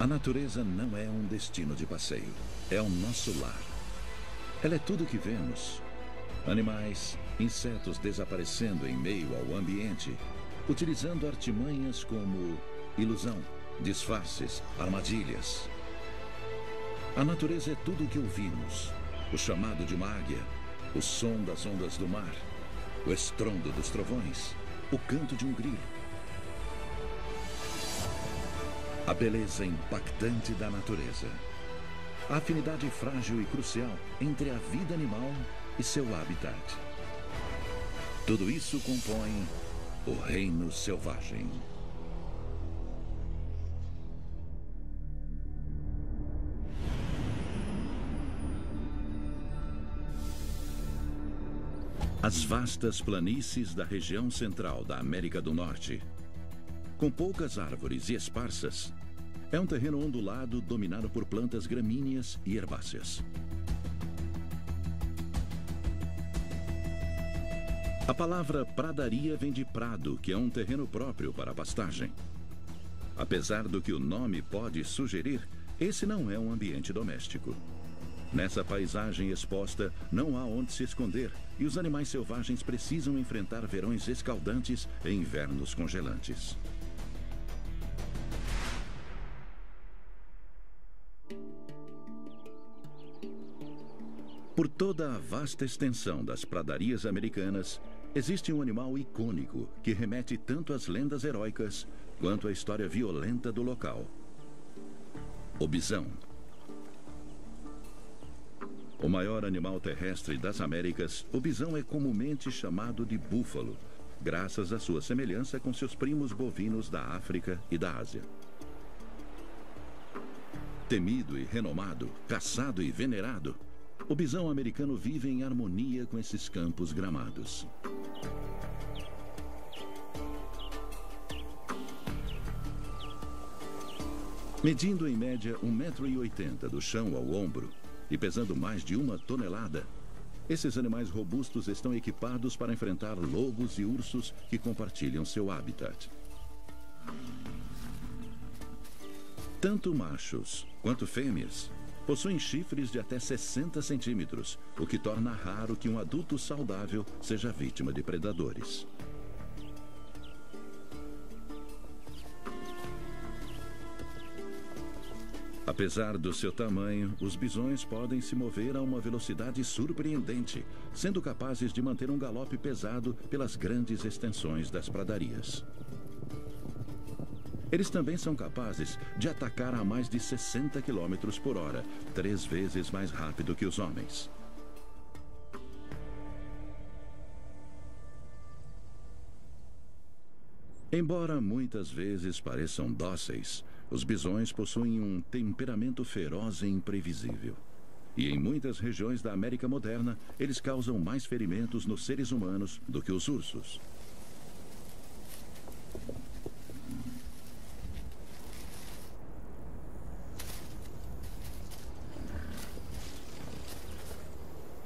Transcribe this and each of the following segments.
A natureza não é um destino de passeio, é o nosso lar. Ela é tudo o que vemos. Animais, insetos desaparecendo em meio ao ambiente, utilizando artimanhas como ilusão, disfarces, armadilhas. A natureza é tudo o que ouvimos. O chamado de uma águia, o som das ondas do mar, o estrondo dos trovões, o canto de um grilo. A beleza impactante da natureza. A afinidade frágil e crucial entre a vida animal e seu habitat. Tudo isso compõe o reino selvagem. As vastas planícies da região central da América do Norte, com poucas árvores e esparsas, é um terreno ondulado dominado por plantas gramíneas e herbáceas. A palavra pradaria vem de prado, que é um terreno próprio para a pastagem. Apesar do que o nome pode sugerir, esse não é um ambiente doméstico. Nessa paisagem exposta, não há onde se esconder e os animais selvagens precisam enfrentar verões escaldantes e invernos congelantes. Por toda a vasta extensão das pradarias americanas, existe um animal icônico que remete tanto às lendas heróicas quanto à história violenta do local: o bisão. O maior animal terrestre das Américas, o bisão é comumente chamado de búfalo, graças à sua semelhança com seus primos bovinos da África e da Ásia. Temido e renomado, caçado e venerado, o bisão americano vive em harmonia com esses campos gramados. Medindo em média 1,80 m do chão ao ombro e pesando mais de 1 tonelada, esses animais robustos estão equipados para enfrentar lobos e ursos que compartilham seu habitat. Tanto machos quanto fêmeas possuem chifres de até 60 centímetros, o que torna raro que um adulto saudável seja vítima de predadores. Apesar do seu tamanho, os bisões podem se mover a uma velocidade surpreendente, sendo capazes de manter um galope pesado pelas grandes extensões das pradarias. Eles também são capazes de atacar a mais de 60 km por hora, 3 vezes mais rápido que os homens. Embora muitas vezes pareçam dóceis, os bisões possuem um temperamento feroz e imprevisível. E em muitas regiões da América moderna, eles causam mais ferimentos nos seres humanos do que os ursos.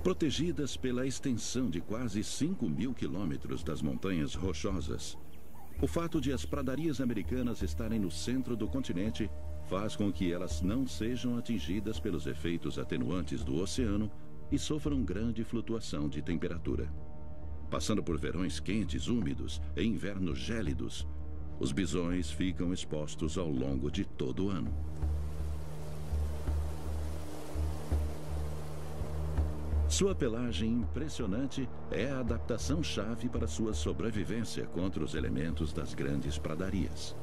Protegidas pela extensão de quase 5.000 quilômetros das montanhas rochosas, o fato de as pradarias americanas estarem no centro do continente faz com que elas não sejam atingidas pelos efeitos atenuantes do oceano e sofram grande flutuação de temperatura. Passando por verões quentes, úmidos e invernos gélidos, os bisões ficam expostos ao longo de todo o ano. Sua pelagem impressionante é a adaptação-chave para sua sobrevivência contra os elementos das grandes pradarias.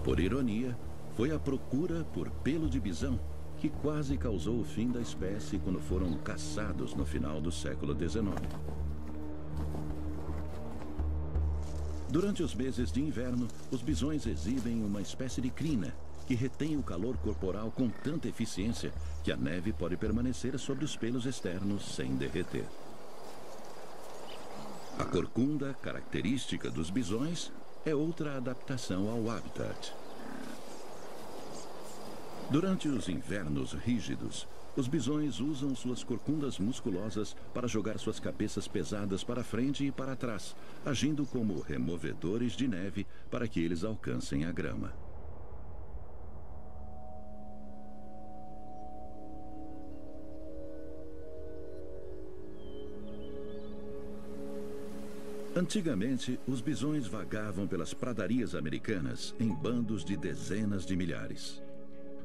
Por ironia, foi a procura por pelo de bisão que quase causou o fim da espécie quando foram caçados no final do século XIX. Durante os meses de inverno, os bisões exibem uma espécie de crina que retém o calor corporal com tanta eficiência que a neve pode permanecer sobre os pelos externos sem derreter. A corcunda, característica dos bisões, é outra adaptação ao habitat. Durante os invernos rígidos, os bisões usam suas corcundas musculosas para jogar suas cabeças pesadas para frente e para trás, agindo como removedores de neve para que eles alcancem a grama. Antigamente, os bisões vagavam pelas pradarias americanas em bandos de dezenas de milhares.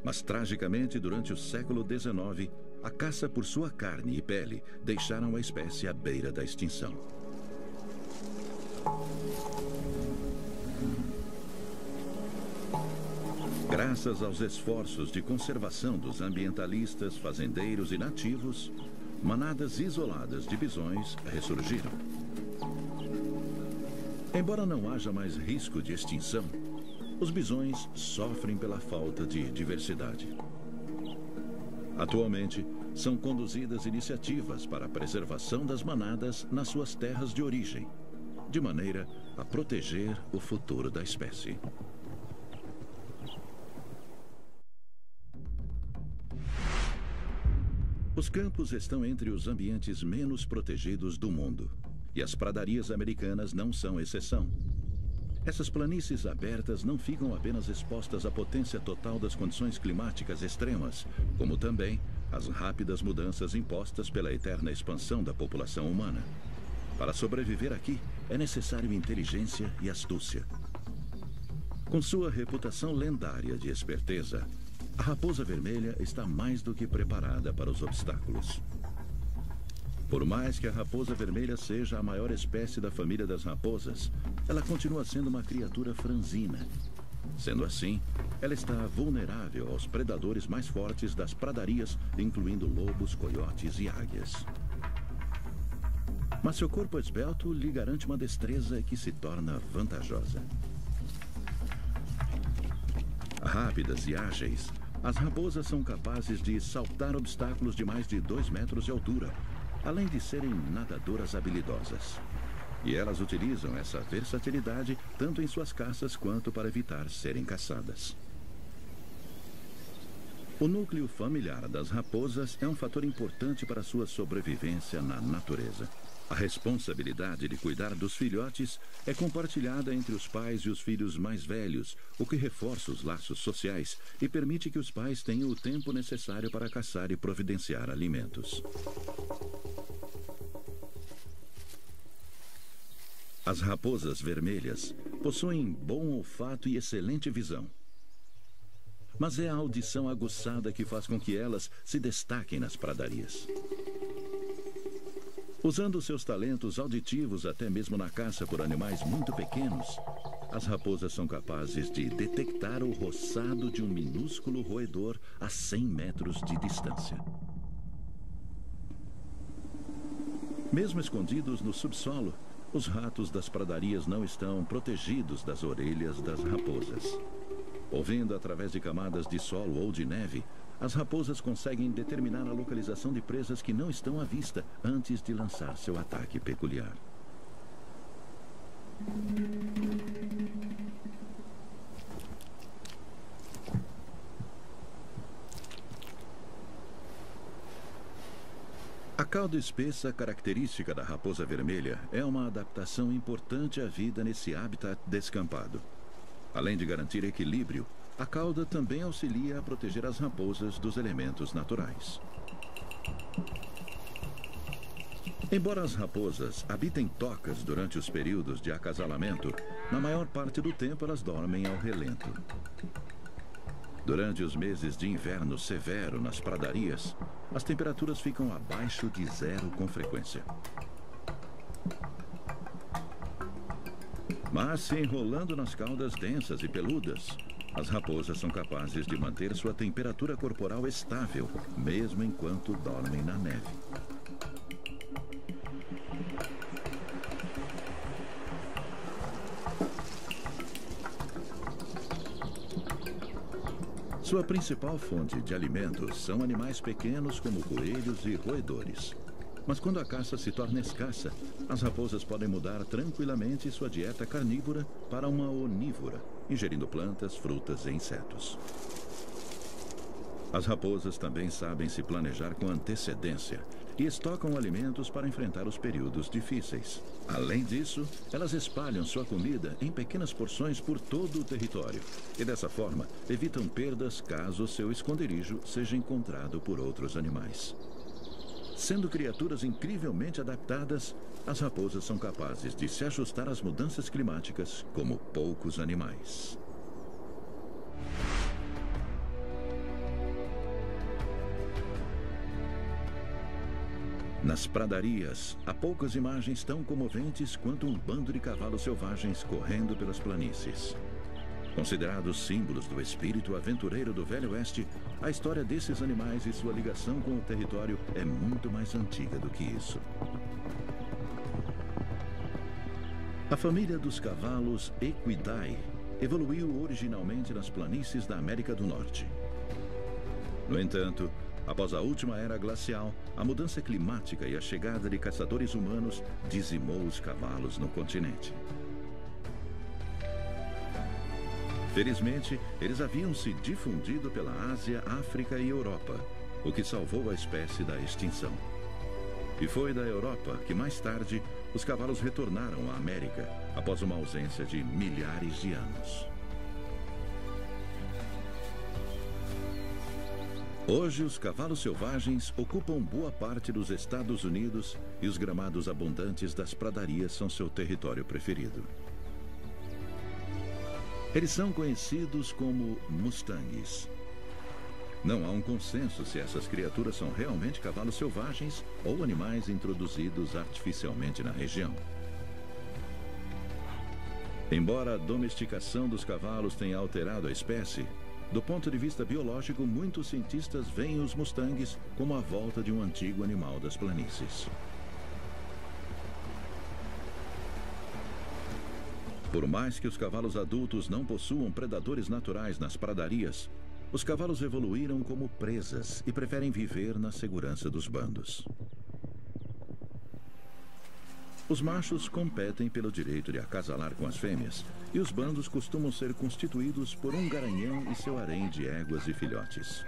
Mas, tragicamente, durante o século XIX, a caça por sua carne e pele deixaram a espécie à beira da extinção. Graças aos esforços de conservação dos ambientalistas, fazendeiros e nativos, manadas isoladas de bisões ressurgiram. Embora não haja mais risco de extinção, os bisões sofrem pela falta de diversidade. Atualmente, são conduzidas iniciativas para a preservação das manadas nas suas terras de origem, de maneira a proteger o futuro da espécie. Os campos estão entre os ambientes menos protegidos do mundo, e as pradarias americanas não são exceção. Essas planícies abertas não ficam apenas expostas à potência total das condições climáticas extremas, como também às rápidas mudanças impostas pela eterna expansão da população humana. Para sobreviver aqui, é necessário inteligência e astúcia. Com sua reputação lendária de esperteza, a raposa vermelha está mais do que preparada para os obstáculos. Por mais que a raposa vermelha seja a maior espécie da família das raposas, ela continua sendo uma criatura franzina. Sendo assim, ela está vulnerável aos predadores mais fortes das pradarias, incluindo lobos, coiotes e águias. Mas seu corpo esbelto lhe garante uma destreza que se torna vantajosa. Rápidas e ágeis, as raposas são capazes de saltar obstáculos de mais de 2 metros de altura, além de serem nadadoras habilidosas. E elas utilizam essa versatilidade tanto em suas caças quanto para evitar serem caçadas. O núcleo familiar das raposas é um fator importante para sua sobrevivência na natureza. A responsabilidade de cuidar dos filhotes é compartilhada entre os pais e os filhos mais velhos, o que reforça os laços sociais e permite que os pais tenham o tempo necessário para caçar e providenciar alimentos. As raposas vermelhas possuem bom olfato e excelente visão. Mas é a audição aguçada que faz com que elas se destaquem nas pradarias. Usando seus talentos auditivos até mesmo na caça por animais muito pequenos, as raposas são capazes de detectar o roçado de um minúsculo roedor a 100 metros de distância. Mesmo escondidos no subsolo, os ratos das pradarias não estão protegidos das orelhas das raposas. Ouvindo através de camadas de solo ou de neve, as raposas conseguem determinar a localização de presas que não estão à vista antes de lançar seu ataque peculiar. A cauda espessa característica da raposa vermelha é uma adaptação importante à vida nesse habitat descampado. Além de garantir equilíbrio, a cauda também auxilia a proteger as raposas dos elementos naturais. Embora as raposas habitem tocas durante os períodos de acasalamento, na maior parte do tempo elas dormem ao relento. Durante os meses de inverno severo nas pradarias, as temperaturas ficam abaixo de 0 com frequência. Mas se enrolando nas caudas densas e peludas, as raposas são capazes de manter sua temperatura corporal estável, mesmo enquanto dormem na neve. Sua principal fonte de alimentos são animais pequenos como coelhos e roedores. Mas quando a caça se torna escassa, as raposas podem mudar tranquilamente sua dieta carnívora para uma onívora, ingerindo plantas, frutas e insetos. As raposas também sabem se planejar com antecedência e estocam alimentos para enfrentar os períodos difíceis. Além disso, elas espalham sua comida em pequenas porções por todo o território e, dessa forma, evitam perdas caso seu esconderijo seja encontrado por outros animais. Sendo criaturas incrivelmente adaptadas, as raposas são capazes de se ajustar às mudanças climáticas como poucos animais. Nas pradarias, há poucas imagens tão comoventes quanto um bando de cavalos selvagens correndo pelas planícies. Considerados símbolos do espírito aventureiro do Velho Oeste, a história desses animais e sua ligação com o território é muito mais antiga do que isso. A família dos cavalos Equidae evoluiu originalmente nas planícies da América do Norte. No entanto, após a última era glacial, a mudança climática e a chegada de caçadores humanos dizimou os cavalos no continente. Felizmente, eles haviam se difundido pela Ásia, África e Europa, o que salvou a espécie da extinção. E foi da Europa que, mais tarde, os cavalos retornaram à América, após uma ausência de milhares de anos. Hoje, os cavalos selvagens ocupam boa parte dos Estados Unidos e os gramados abundantes das pradarias são seu território preferido. Eles são conhecidos como mustangs. Não há um consenso se essas criaturas são realmente cavalos selvagens ou animais introduzidos artificialmente na região. Embora a domesticação dos cavalos tenha alterado a espécie, do ponto de vista biológico, muitos cientistas veem os mustangs como a volta de um antigo animal das planícies. Por mais que os cavalos adultos não possuam predadores naturais nas pradarias, os cavalos evoluíram como presas e preferem viver na segurança dos bandos. Os machos competem pelo direito de acasalar com as fêmeas, e os bandos costumam ser constituídos por um garanhão e seu harém de éguas e filhotes.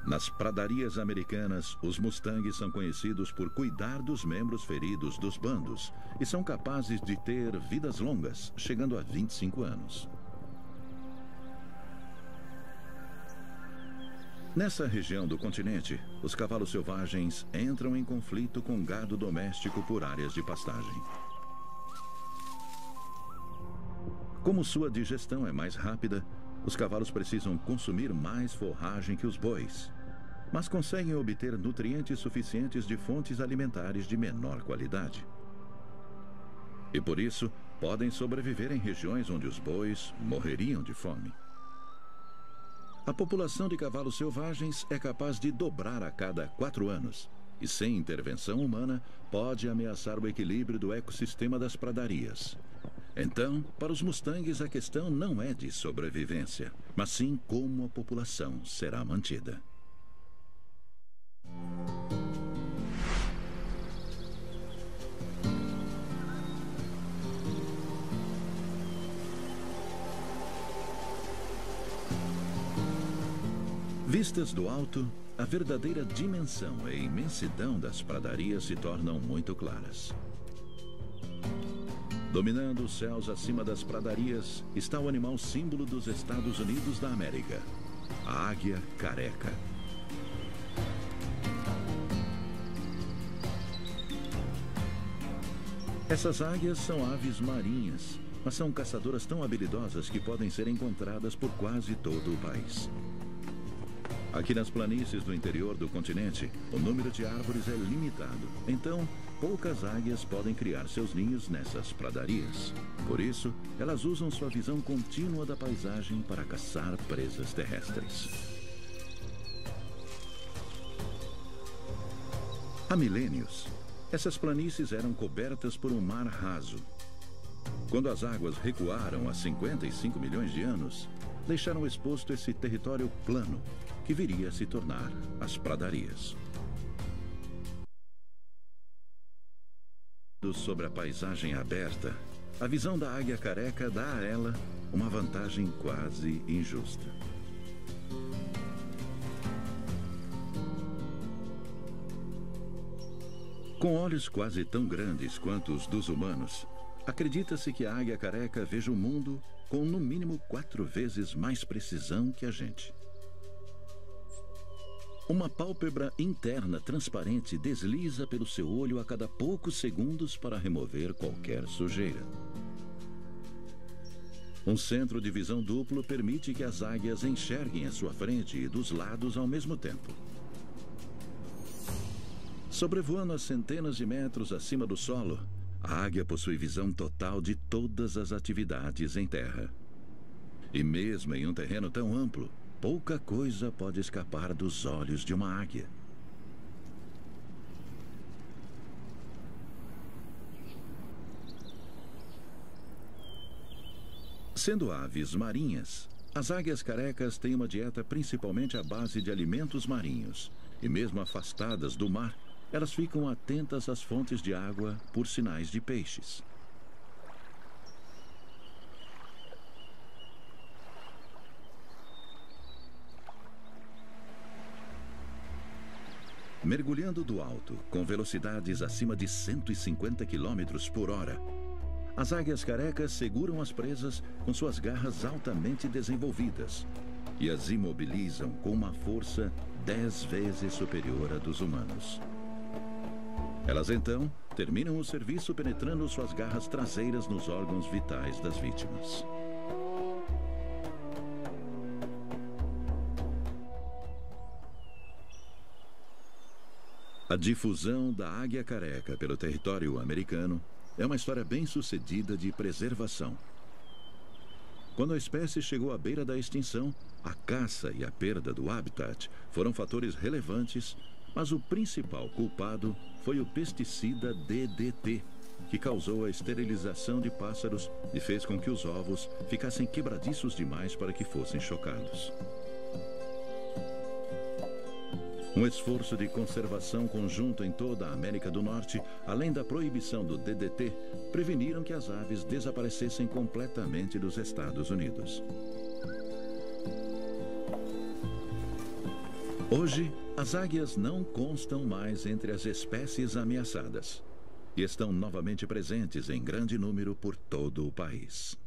Nas pradarias americanas, os mustangs são conhecidos por cuidar dos membros feridos dos bandos e são capazes de ter vidas longas, chegando a 25 anos. Nessa região do continente, os cavalos selvagens entram em conflito com gado doméstico por áreas de pastagem. Como sua digestão é mais rápida, os cavalos precisam consumir mais forragem que os bois, mas conseguem obter nutrientes suficientes de fontes alimentares de menor qualidade. E por isso, podem sobreviver em regiões onde os bois morreriam de fome. A população de cavalos selvagens é capaz de dobrar a cada 4 anos e, sem intervenção humana, pode ameaçar o equilíbrio do ecossistema das pradarias. Então, para os mustangs, a questão não é de sobrevivência, mas sim como a população será mantida. Vistas do alto, a verdadeira dimensão e imensidão das pradarias se tornam muito claras. Dominando os céus acima das pradarias está o animal símbolo dos Estados Unidos da América, a águia careca. Essas águias são aves marinhas, mas são caçadoras tão habilidosas que podem ser encontradas por quase todo o país. Aqui nas planícies do interior do continente, o número de árvores é limitado, então poucas águias podem criar seus ninhos nessas pradarias. Por isso, elas usam sua visão contínua da paisagem para caçar presas terrestres. Há milênios, essas planícies eram cobertas por um mar raso. Quando as águas recuaram há 55 milhões de anos, deixaram exposto esse território plano, que viria a se tornar as pradarias. Sobre a paisagem aberta, a visão da águia careca dá a ela uma vantagem quase injusta. Com olhos quase tão grandes quanto os dos humanos, acredita-se que a águia careca veja o mundo com no mínimo 4 vezes mais precisão que a gente. Uma pálpebra interna transparente desliza pelo seu olho a cada poucos segundos para remover qualquer sujeira. Um centro de visão duplo permite que as águias enxerguem à sua frente e dos lados ao mesmo tempo. Sobrevoando a centenas de metros acima do solo, a águia possui visão total de todas as atividades em terra. E mesmo em um terreno tão amplo, pouca coisa pode escapar dos olhos de uma águia. Sendo aves marinhas, as águias carecas têm uma dieta principalmente à base de alimentos marinhos. E mesmo afastadas do mar, elas ficam atentas às fontes de água por sinais de peixes. Mergulhando do alto, com velocidades acima de 150 km por hora, as águias carecas seguram as presas com suas garras altamente desenvolvidas e as imobilizam com uma força 10 vezes superior à dos humanos. Elas então terminam o serviço penetrando suas garras traseiras nos órgãos vitais das vítimas. A difusão da águia careca pelo território americano é uma história bem-sucedida de preservação. Quando a espécie chegou à beira da extinção, a caça e a perda do habitat foram fatores relevantes, mas o principal culpado foi o pesticida DDT, que causou a esterilização de pássaros e fez com que os ovos ficassem quebradiços demais para que fossem chocados. Um esforço de conservação conjunto em toda a América do Norte, além da proibição do DDT, preveniram que as aves desaparecessem completamente dos Estados Unidos. Hoje, as águias não constam mais entre as espécies ameaçadas e estão novamente presentes em grande número por todo o país.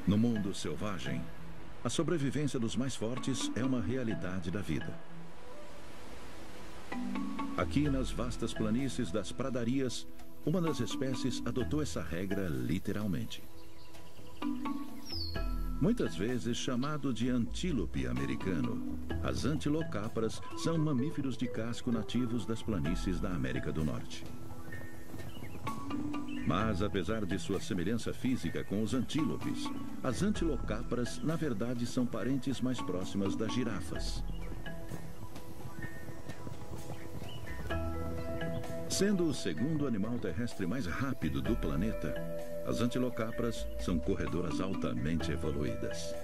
No mundo selvagem, a sobrevivência dos mais fortes é uma realidade da vida. Aqui nas vastas planícies das pradarias, uma das espécies adotou essa regra literalmente. Muitas vezes chamado de antílope americano, as antilocapras são mamíferos de casco nativos das planícies da América do Norte. Mas, apesar de sua semelhança física com os antílopes, as antilocapras, na verdade, são parentes mais próximas das girafas. Sendo o segundo animal terrestre mais rápido do planeta, as antilocapras são corredoras altamente evoluídas.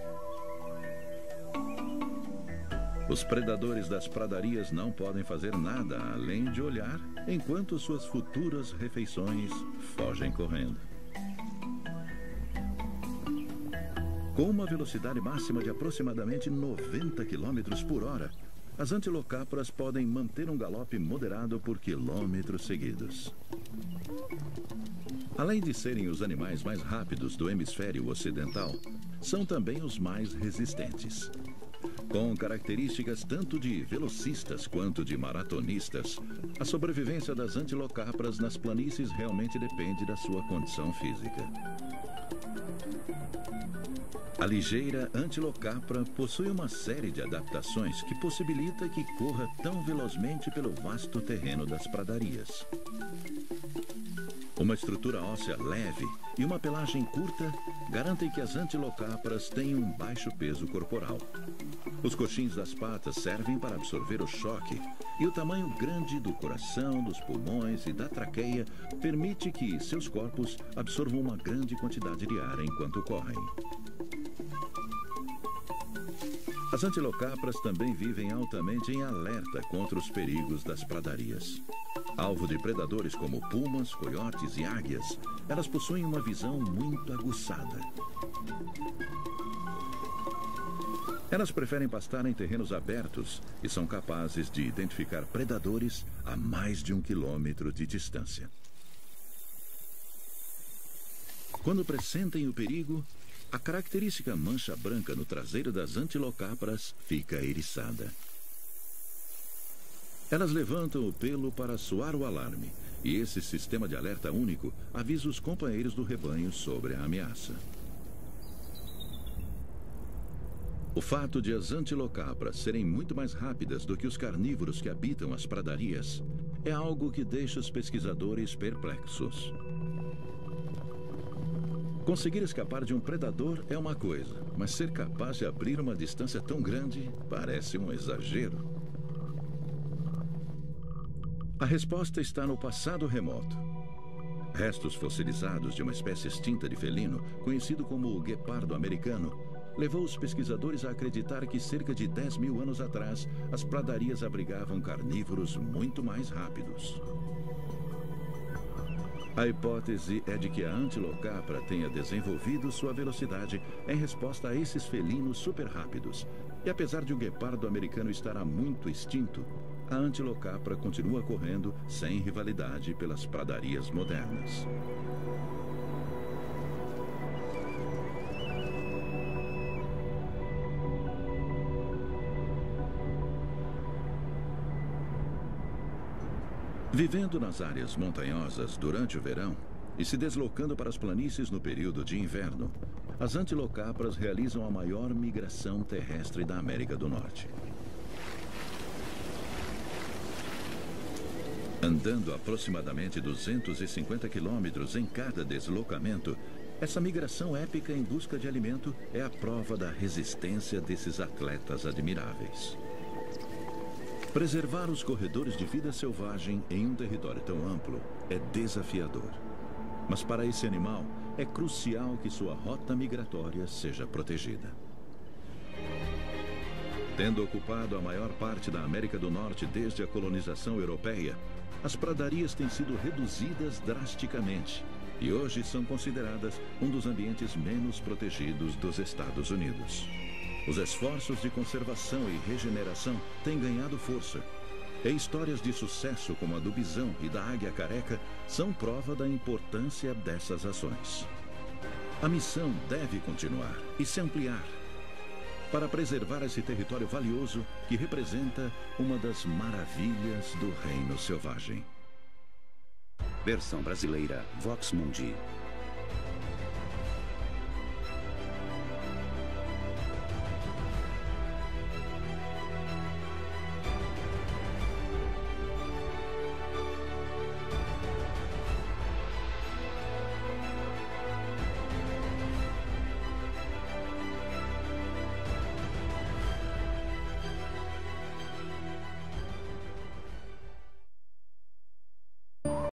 Os predadores das pradarias não podem fazer nada além de olhar enquanto suas futuras refeições fogem correndo. Com uma velocidade máxima de aproximadamente 90 km por hora, as antilocapras podem manter um galope moderado por quilômetros seguidos. Além de serem os animais mais rápidos do hemisfério ocidental, são também os mais resistentes. Com características tanto de velocistas quanto de maratonistas, a sobrevivência das antilocapras nas planícies realmente depende da sua condição física. A ligeira antilocapra possui uma série de adaptações que possibilita que corra tão velozmente pelo vasto terreno das pradarias. Uma estrutura óssea leve e uma pelagem curta garantem que as antilocapras tenham um baixo peso corporal. Os coxins das patas servem para absorver o choque e o tamanho grande do coração, dos pulmões e da traqueia permite que seus corpos absorvam uma grande quantidade de ar enquanto correm. As antilocapras também vivem altamente em alerta contra os perigos das pradarias. Alvo de predadores como pumas, coiotes e águias, elas possuem uma visão muito aguçada. Elas preferem pastar em terrenos abertos e são capazes de identificar predadores a mais de 1 quilômetro de distância. Quando pressentem o perigo, A característica mancha branca no traseiro das antilocapras fica eriçada. Elas levantam o pelo para soar o alarme, e esse sistema de alerta único avisa os companheiros do rebanho sobre a ameaça. O fato de as antilocapras serem muito mais rápidas do que os carnívoros que habitam as pradarias é algo que deixa os pesquisadores perplexos. Conseguir escapar de um predador é uma coisa, mas ser capaz de abrir uma distância tão grande parece um exagero. A resposta está no passado remoto. Restos fossilizados de uma espécie extinta de felino, conhecido como o guepardo americano, levou os pesquisadores a acreditar que cerca de 10 mil anos atrás, as pradarias abrigavam carnívoros muito mais rápidos. A hipótese é de que a antilocapra tenha desenvolvido sua velocidade em resposta a esses felinos super rápidos. E apesar de o guepardo americano estar há muito extinto, a antilocapra continua correndo sem rivalidade pelas pradarias modernas. Vivendo nas áreas montanhosas durante o verão e se deslocando para as planícies no período de inverno, as antilocapras realizam a maior migração terrestre da América do Norte. Andando aproximadamente 250 quilômetros em cada deslocamento, essa migração épica em busca de alimento é a prova da resistência desses atletas admiráveis. Preservar os corredores de vida selvagem em um território tão amplo é desafiador. Mas para esse animal, é crucial que sua rota migratória seja protegida. Tendo ocupado a maior parte da América do Norte desde a colonização europeia, as pradarias têm sido reduzidas drasticamente e hoje são consideradas um dos ambientes menos protegidos dos Estados Unidos. Os esforços de conservação e regeneração têm ganhado força. E histórias de sucesso como a do bisão e da águia careca são prova da importância dessas ações. A missão deve continuar e se ampliar para preservar esse território valioso que representa uma das maravilhas do reino selvagem. Versão brasileira Vox Mundi.